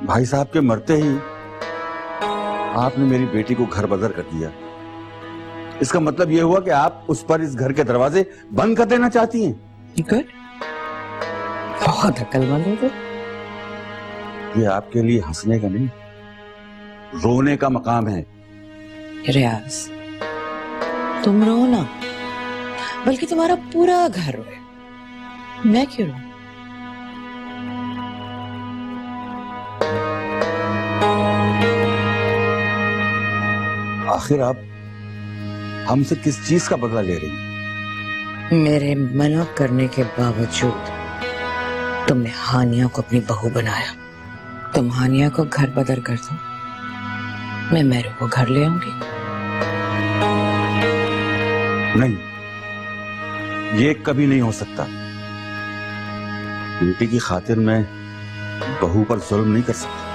भाई साहब के मरते ही आपने मेरी बेटी को घर बदर कर दिया। इसका मतलब यह हुआ कि आप उस पर इस घर के दरवाजे बंद कर देना चाहती हैं। गुड, बहुत अक्लमंद हो तुम। ये आपके लिए हंसने का नहीं, रोने का मकाम है। रियाज, तुम रो ना, बल्कि तुम्हारा पूरा घर रोए। मैं क्यों रोऊं? आखिर आप हमसे किस चीज का बदला ले रही हैं? मेरे मना करने के बावजूद तुमने हानिया को अपनी बहू बनाया। तुम हानिया को घर बदर कर दो, मैं मेरू को घर ले आऊंगी। नहीं, ये कभी नहीं हो सकता। बेटी की खातिर मैं बहू पर जुल्म नहीं कर सकता।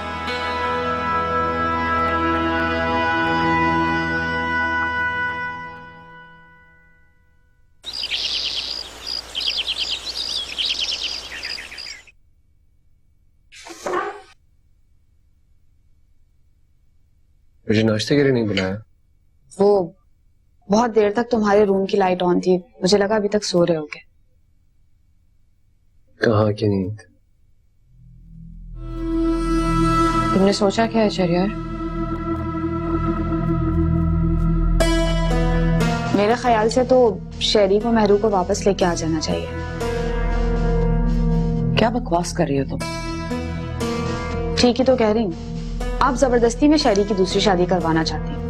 मुझे नाश्ते के लिए नहीं बुलाया? वो बहुत देर तक तुम्हारे रूम की लाइट ऑन थी, मुझे लगा अभी तक सो रहे होगे। कहाँ की नींद? तुमने सोचा क्या है शरियार? मेरे ख्याल से तो शेरी को मेहरू को वापस लेके आ जाना चाहिए। क्या बकवास कर रही हो तुम? ठीक ही तो कह रही हूँ। आप जबरदस्ती में शेरी की दूसरी शादी करवाना चाहती हैं।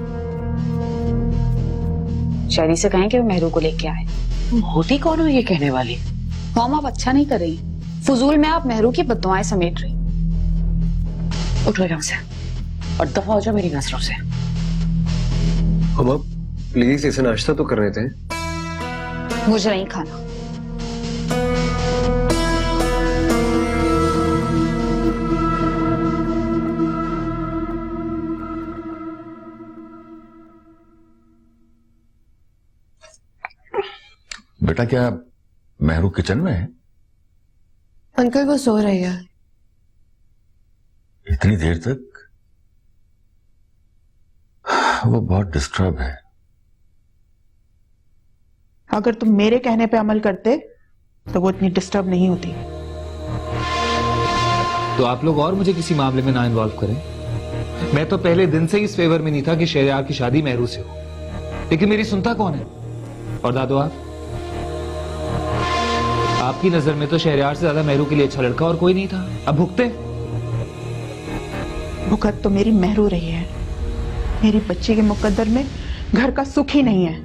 शेरी से कहें कि वो मेहरू को लेके आए। होती कौन हो ये कहने वाली? मॉम, आप अच्छा नहीं कर रही। फजूल में आप मेहरू की बद्दुआएं समेट रही। उठो यहाँ से और दफा हो जाओ मेरी नजरों से। हम प्लीज इसे नाश्ता तो करने थे। मुझे नहीं खाना। बेटा, क्या मेहरू किचन में है? अंकल, वो सो रही है। इतनी देर तक? वो बहुत डिस्टर्ब है। अगर तुम मेरे कहने पे अमल करते तो वो इतनी डिस्टर्ब नहीं होती। तो आप लोग और मुझे किसी मामले में ना इन्वॉल्व करें। मैं तो पहले दिन से ही इस फेवर में नहीं था कि शहरयार की शादी मेहरू से हो, लेकिन मेरी सुनता कौन है? और दादो, आपकी नजर में तो शहरयार से ज्यादा मेहरू के लिए अच्छा लड़का और कोई नहीं था। अब भुगते। भुगत तो मेरी मेहरू रही है। मेरी बच्ची के मुकद्दर में घर का सुख ही नहीं है।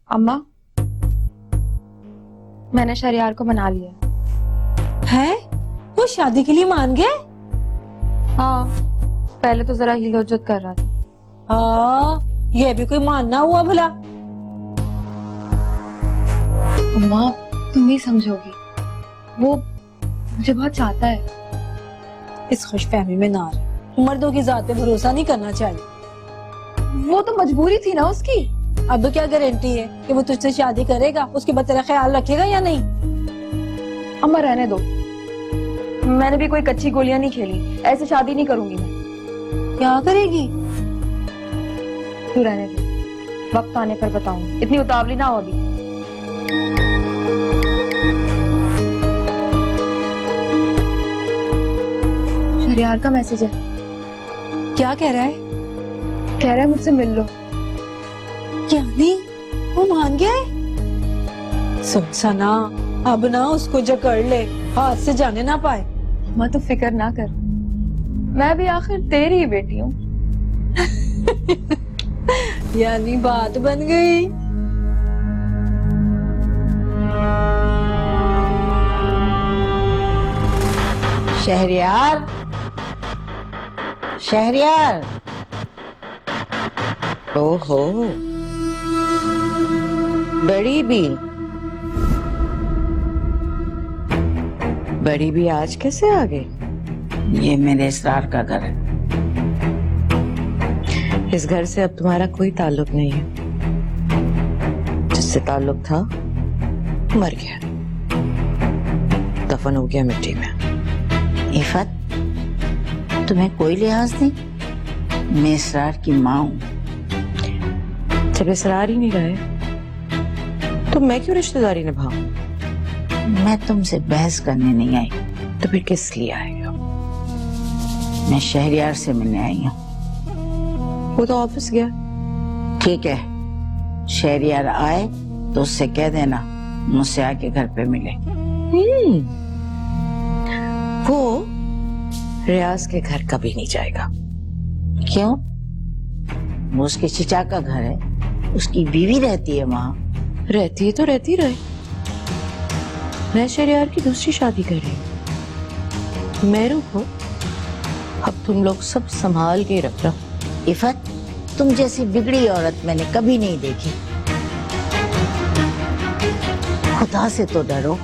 अम्मा, मैंने शहरयार को मना लिया है। वो शादी के लिए मान गए? हाँ, पहले तो जरा हिलोजत कर रहा था। हाँ, ये भी कोई मानना हुआ भला? अम्मा, तुम ही समझोगी। वो मुझे बहुत चाहता है। इस खुशफहमी में ना रहे। मर्दों की जात पे भरोसा नहीं करना चाहिए। वो तो मजबूरी थी ना उसकी। अब क्या गारंटी है कि वो तुझसे शादी करेगा? उसके बाद तेरा ख्याल रखेगा या नहीं? अम्मा, रहने दो। मैंने भी कोई कच्ची गोलियां नहीं खेली। ऐसे शादी नहीं करूंगी मैं। क्या करेगी? तू रहने दो, वक्त आने पर बताऊंगी। इतनी उतावली ना हो अभी। शहरयार का मैसेज है। क्या कह रहा है? कह रहा है मुझसे मिल लो। क्या नहीं? वो मान गया? सुन सना, अब ना उसको जकड़ ले, हाथ से जाने ना पाए। अम्मा, तो फिक्र ना कर, मैं भी आखिर तेरी ही बेटी हूँ। यानी बात बन गई। शहरयार, शहरयार। ओहो, बड़ी भी आज कैसे आ गई? ये मेरे इसरार का घर है। इस घर से अब तुम्हारा कोई ताल्लुक नहीं है। जिससे ताल्लुक था मर गया, दफन हो गया मिट्टी में। इफत, तुम्हें कोई लिहाज नहीं? मैं इसरार की माँ हूँ। जब इसरार ही नहीं रहे तो मैं क्यों रिश्तेदारी निभाऊं? मैं तुमसे बहस करने नहीं आई, तो फिर किस लिए आए हो? मैं शहरियार से मिलने आई हूँ। वो तो ऑफिस गया। ठीक है, शहरियार आए तो उससे कह देना मुझसे आके घर पे मिले। वो रियाज के घर कभी नहीं जाएगा। क्यों? वो उसके चिचा का घर है, उसकी बीवी रहती है वहाँ। रहती है तो रहती रहे। मैं शहरियार की दूसरी शादी कर रही हूँ। मेरू को अब तुम लोग सब संभाल के रख रहा। इफत, तुम जैसी बिगड़ी औरत मैंने कभी नहीं देखी। खुदा से तो डरो।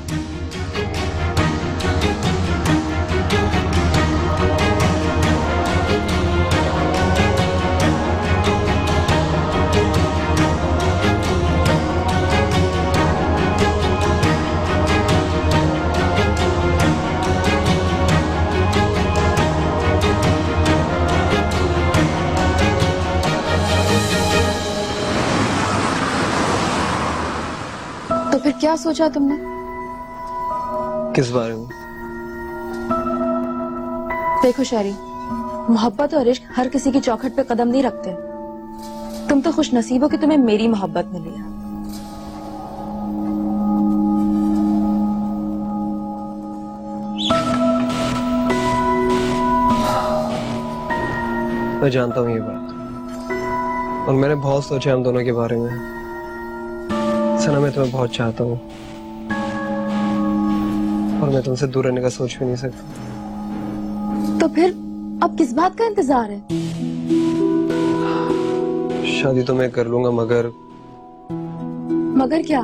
तो फिर क्या सोचा तुमने? किस बारे में? देखो शहरी, मोहब्बत और इश्क हर किसी की चौखट पे कदम नहीं रखते। तुम तो खुश नसीब हो कि तुम्हें मेरी मोहब्बत मिली है। मैं जानता हूँ ये बात, और मैंने बहुत सोचा हम दोनों के बारे में। सना, मैं तुम्हें बहुत चाहता हूँ और मैं तुमसे दूर रहने का सोच भी नहीं सकता। तो फिर अब किस बात का इंतजार है? शादी तो मैं कर लूंगा, मगर क्या?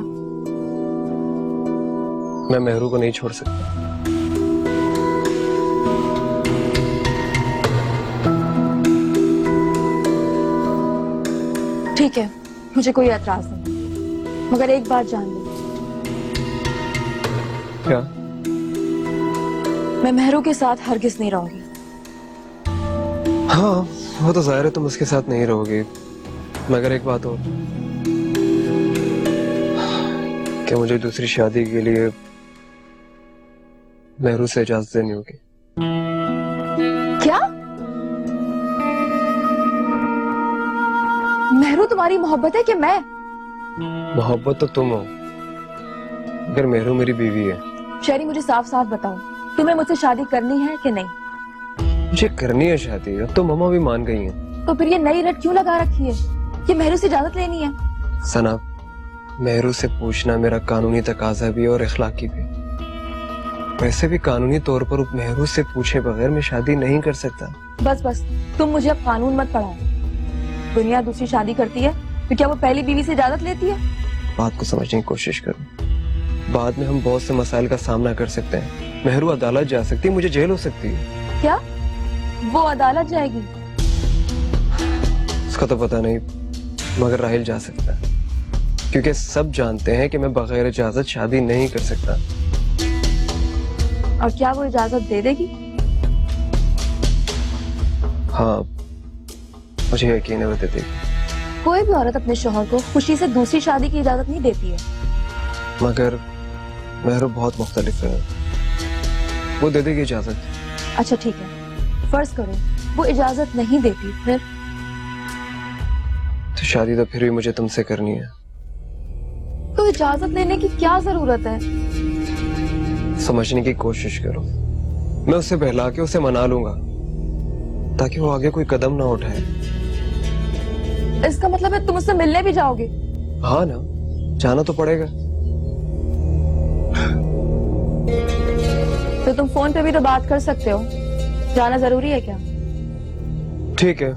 मैं मेहरू को नहीं छोड़ सकता। ठीक है, मुझे कोई एतराज नहीं, मगर एक बात जान लो, क्या? मैं मेहरू के साथ हरगिज नहीं रहूंगी। हाँ, वो तो जाहिर है तुम उसके साथ नहीं रहोगे, मगर एक बात और, क्या मुझे दूसरी शादी के लिए मेहरू से इजाजत देनी होगी? क्या? मेहरू तुम्हारी मोहब्बत है कि मैं? मोहब्बत तो तुम हो, मगर मेहरू मेरी बीवी है। शहरी, मुझे साफ साफ बताओ, तुम्हें मुझसे शादी करनी है कि नहीं? मुझे करनी है शादी, अब तो मम्मा भी मान गई हैं। तो फिर ये नई रट क्यों लगा रखी है कि मेहरू से इजाजत लेनी है? सना, मेहरू से पूछना मेरा कानूनी तकाजा भी और इखलाकी भी। वैसे भी कानूनी तौर पर मेहरू से पूछे बगैर मैं शादी नहीं कर सकता। बस तुम मुझे अब कानून मत पढ़ाओ। दुनिया दूसरी शादी करती है तो क्या वो पहली बीवी से इजाजत लेती है? बात को समझने की कोशिश करो, बाद में हम बहुत से मसाइल का सामना कर सकते हैं। मेहरू अदालत जा सकती है, मुझे जेल हो सकती है। क्या वो अदालत जाएगी? उसका तो पता नहीं, मगर राहिल जा सकता है, क्योंकि सब जानते हैं कि मैं बगैर इजाजत शादी नहीं कर सकता। और क्या वो इजाजत दे देगी? हाँ, मुझे यकीन है वो दे देगी। कोई भी औरत अपने शौहर को खुशी से दूसरी शादी की इजाजत नहीं देती है। मगर मेहरू बहुत मुख्तलिफ है, वो दे देगी इजाजत। अच्छा ठीक है, फर्ज करो वो इजाजत नहीं देती, फिर? तो शादी तो फिर भी मुझे तुमसे करनी है। तो इजाजत लेने की क्या जरूरत है? समझने की कोशिश करो, मैं उसे बहला के उसे मना लूंगा ताकि वो आगे कोई कदम ना उठाए। इसका मतलब है तुम उससे मिलने भी जाओगे? हाँ ना, जाना तो पड़ेगा। तो तुम फोन पे भी तो बात कर सकते हो, जाना जरूरी है क्या? ठीक है,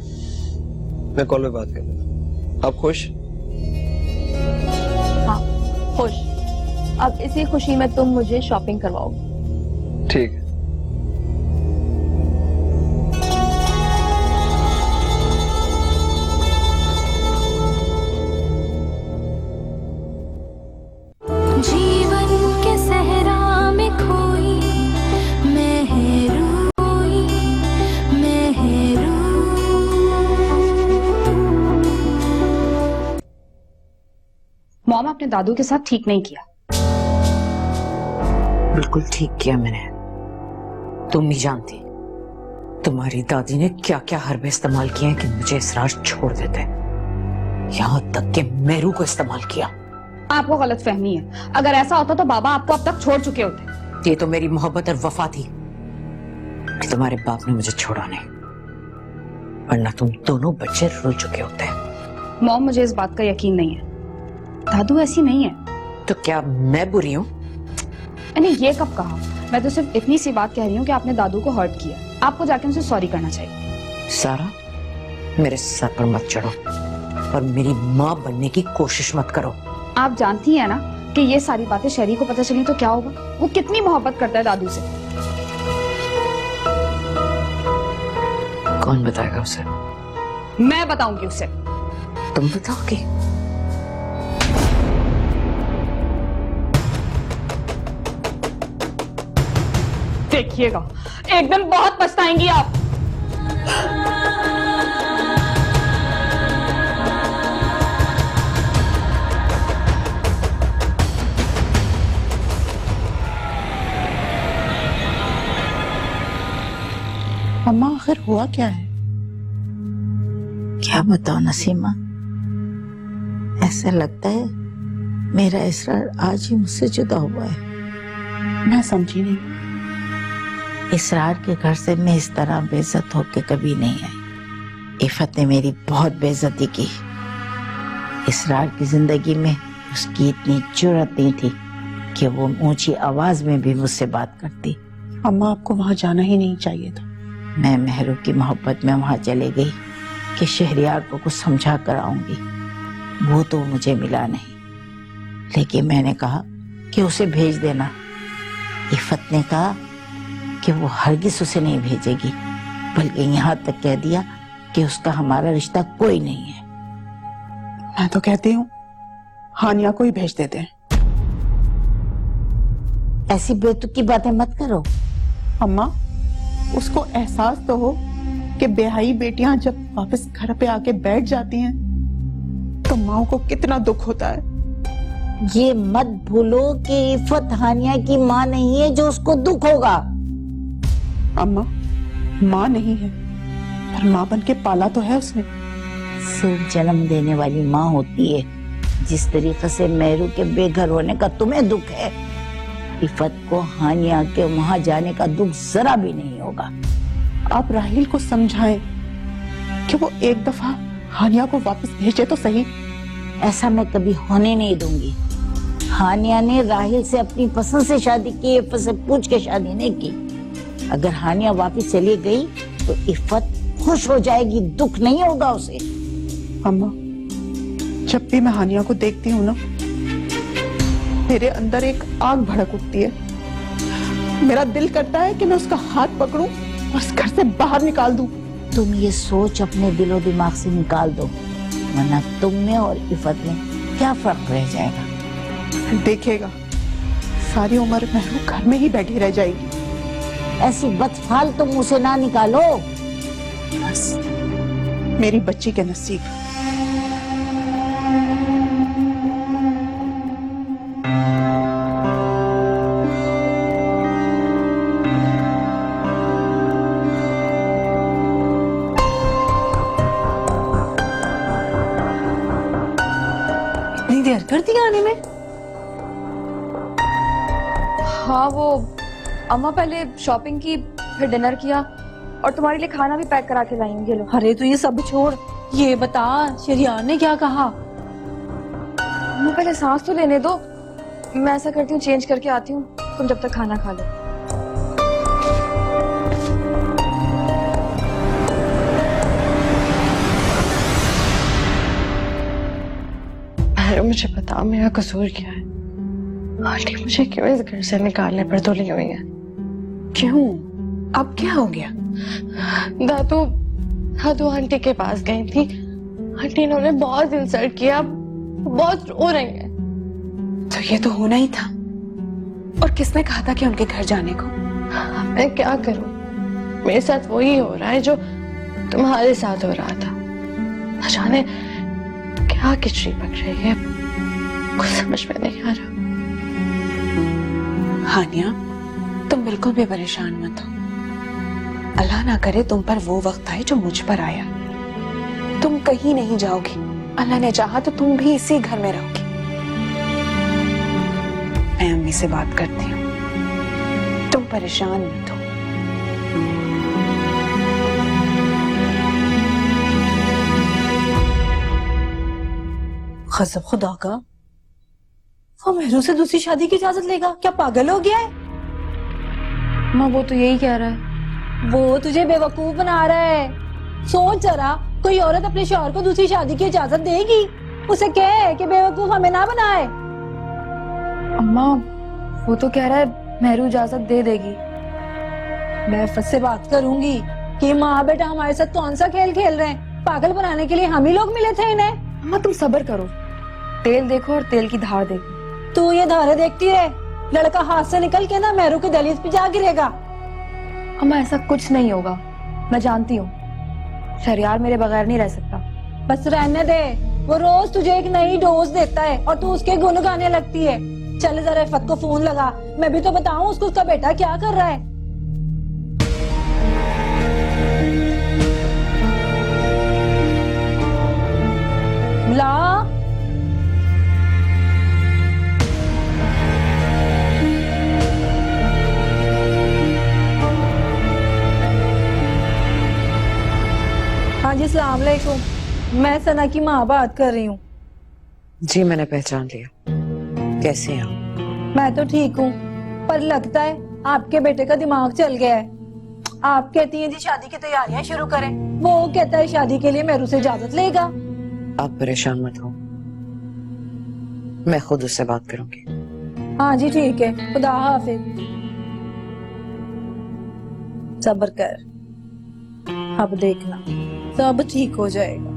मैं कॉल पे बात कर लूंगा। आप खुश? हाँ खुश। अब इसी खुशी में तुम मुझे शॉपिंग करवाओगे। ठीक है। जीवन के सहरा में खोई मॉम, आपने दादू के साथ ठीक नहीं किया। बिल्कुल ठीक किया मैंने। तुम नहीं जानती तुम्हारी दादी ने क्या क्या हरबे इस्तेमाल किए हैं कि मुझे इसरार छोड़ देते, यहाँ तक कि मेरू को इस्तेमाल किया। आपको गलत फहमी है। अगर ऐसा होता तो बाबा आपको अब तक छोड़ चुके होते। ये तो मेरी मोहब्बत और वफा थी कि तुम्हारे बाप ने मुझे छोड़ा नहीं, वरना तुम दोनों बच्चे रुल चुके होते। मॉम, मुझे इस बात का यकीन नहीं है। दादू ऐसी नहीं है। तो क्या मैं बुरी हूँ? मैंने ये कब कहा? मैं तो सिर्फ इतनी सी बात कह रही हूँ कि आपने दादू को हर्ट किया। आपको जाके उनसे सॉरी करना चाहिए। सारा, मेरे सर पर मत चढ़ो और मेरी माँ बनने की कोशिश मत करो। आप जानती हैं ना कि ये सारी बातें शहरी को पता चली तो क्या होगा? वो कितनी मोहब्बत करता है दादू से। कौन बताएगा उसे? मैं बताऊंगी उसे। तुम बताओगी? देखिएगा, एक दिन बहुत पछताएंगी आप। अम्मा, आखिर हुआ क्या है? क्या बताओ नसीमा, ऐसा लगता है मेरा इसरार आज ही मुझसे जुदा हुआ है। मैं समझी नहीं। इसरार के घर से मैं इस तरह बेइज्जत होके कभी नहीं आई। इफत ने मेरी बहुत बेइज्जती की। इसरार की जिंदगी में उसकी इतनी जुर्रत नहीं थी कि वो ऊंची आवाज में भी मुझसे बात करती। अम्मा, आपको वहां जाना ही नहीं चाहिए था। मैं मेहरू की मोहब्बत में वहां चले गई कि शहरियार को कुछ समझा कर आऊंगी। वो तो मुझे मिला नहीं, लेकिन मैंने कहा कि उसे भेज देना। इफत ने कहा कि वो हरगिज उसे नहीं भेजेगी, बल्कि यहाँ तक कह दिया कि उसका हमारा रिश्ता कोई नहीं है। मैं तो कहती हूँ हानिया को ही भेज देते हैं। ऐसी बेतुकी बातें मत करो। अम्मा, उसको एहसास तो हो कि बेहाई बेटियां जब वापस घर पे आके बैठ जाती हैं तो माओ को कितना दुख होता है। ये मत भूलो कि इफत हानिया की माँ नहीं है जो उसको दुख होगा। अम्मा, माँ नहीं है पर माँ बन के पाला तो है उसने। सिर्फ जन्म देने वाली माँ होती है। जिस तरीके से मेहरू के बेघर होने का तुम्हें दुख है, इफत को हानिया के वहां जाने का दुख जरा भी नहीं होगा। आप राहिल को समझाएं कि वो एक दफा हानिया को वापस भेजे तो सही। ऐसा मैं कभी होने नहीं दूंगी। हानिया ने राहिल से अपनी पसंद से शादी की, इफत से पूछ के शादी नहीं की। अगर हानिया वापस चली गई तो इफत खुश हो जाएगी, दुख नहीं होगा उसे। अम्मा, जब भी मैं हानिया को देखती हूँ ना, मेरे अंदर एक आग भड़क उठती है। मेरा दिल करता है कि मैं उसका हाथ पकड़ूं और इस घर से बाहर निकाल दूं। तुम ये सोच अपने दिलो दिमाग से निकाल दो, वरना तुम में और इफत में क्या फर्क रह जाएगा। देखिएगा, सारी उम्र मेहरू घर में ही बैठी रह जाएगी। ऐसी बदफाल तुम मुंह से ना निकालो। बस मेरी बच्ची के नसीब। इतनी देर कर दी आने में? हाँ, वो अम्मा पहले शॉपिंग की, फिर डिनर किया और तुम्हारे लिए खाना भी पैक करा के लाई हूँ। ये लो। अरे तो ये सब छोड़, ये बता शहरियार ने क्या कहा? अम्मा पहले सांस तो लेने दो। मैं ऐसा करती हूँ, चेंज करके आती हूँ, तुम जब तक खाना खा लो। मुझे बता, मेरा कसूर क्या है? आंटी मुझे क्यों इस घर से निकालने पर तुली हुई है? क्यों? अब क्या हो गया? दादू आंटी के पास गई थी। आंटी ने उन्हें बहुत इंसल्ट किया, बहुत रो रही है। तो ये तो होना ही था। और किसने कहा था कि उनके घर जाने को? मैं क्या करूं? मेरे साथ वही हो रहा है जो तुम्हारे साथ हो रहा था। न जाने क्या खिचड़ी पक रही है, कुछ समझ में नहीं आ रहा। हानिया, तुम बिल्कुल भी परेशान मत हो। अल्लाह ना करे तुम पर वो वक्त आए जो मुझ पर आया। तुम कहीं नहीं जाओगी। अल्लाह ने चाहा तो तुम भी इसी घर में रहोगी। मैं अम्मी से बात करती हूँ, तुम परेशान मत हो। गज़ब खुदा का, वो मेहरू से दूसरी शादी की इजाजत लेगा? क्या पागल हो गया है? माँ वो तो यही कह रहा है। वो तुझे बेवकूफ बना रहा है। सोच जरा, कोई औरत अपने शौहर को दूसरी शादी की इजाजत देगी? उसे कहे कि बेवकूफ हमें ना बनाए। अम्मा वो तो कह रहा है मेहरू इजाजत दे देगी। मैं फस से बात करूंगी कि माँ बेटा हमारे साथ कौन सा खेल खेल रहे हैं। पागल बनाने के लिए हम ही लोग मिले थे इन्हें। अम्मा तुम सब्र करो, तेल देखो और तेल की धार देखो। तू ये धारे देखती रहे, लड़का हाथ से निकल के ना मेहरू की दहलीज पे जा गिरेगा। अम्मा ऐसा कुछ नहीं होगा, मैं जानती हूँ शहरयार मेरे बगैर नहीं रह सकता। बस रहने दे, वो रोज तुझे एक नई डोज देता है और तू उसके गुन गाने लगती है। चल जरा इफ़त को फोन लगा, मैं भी तो बताऊं उसको उसका बेटा क्या कर रहा है। ला हाँ जी, अस्सलाम वालेकुम। मैं सना की माँ बात कर रही हूँ। जी मैंने पहचान लिया। कैसे हैं आप? मैं तो ठीक हूँ, पर लगता है आपके बेटे का दिमाग चल गया है। आप कहती हैं जी शादी की तैयारियां शुरू करें, वो कहता है शादी के लिए मेहरू से इजाजत लेगा। आप परेशान मत हो, मैं खुद उससे बात करूंगी। हाँ जी ठीक है, खुदा हाफिज। सब्र कर, अब देखना सब ठीक हो जाएगा।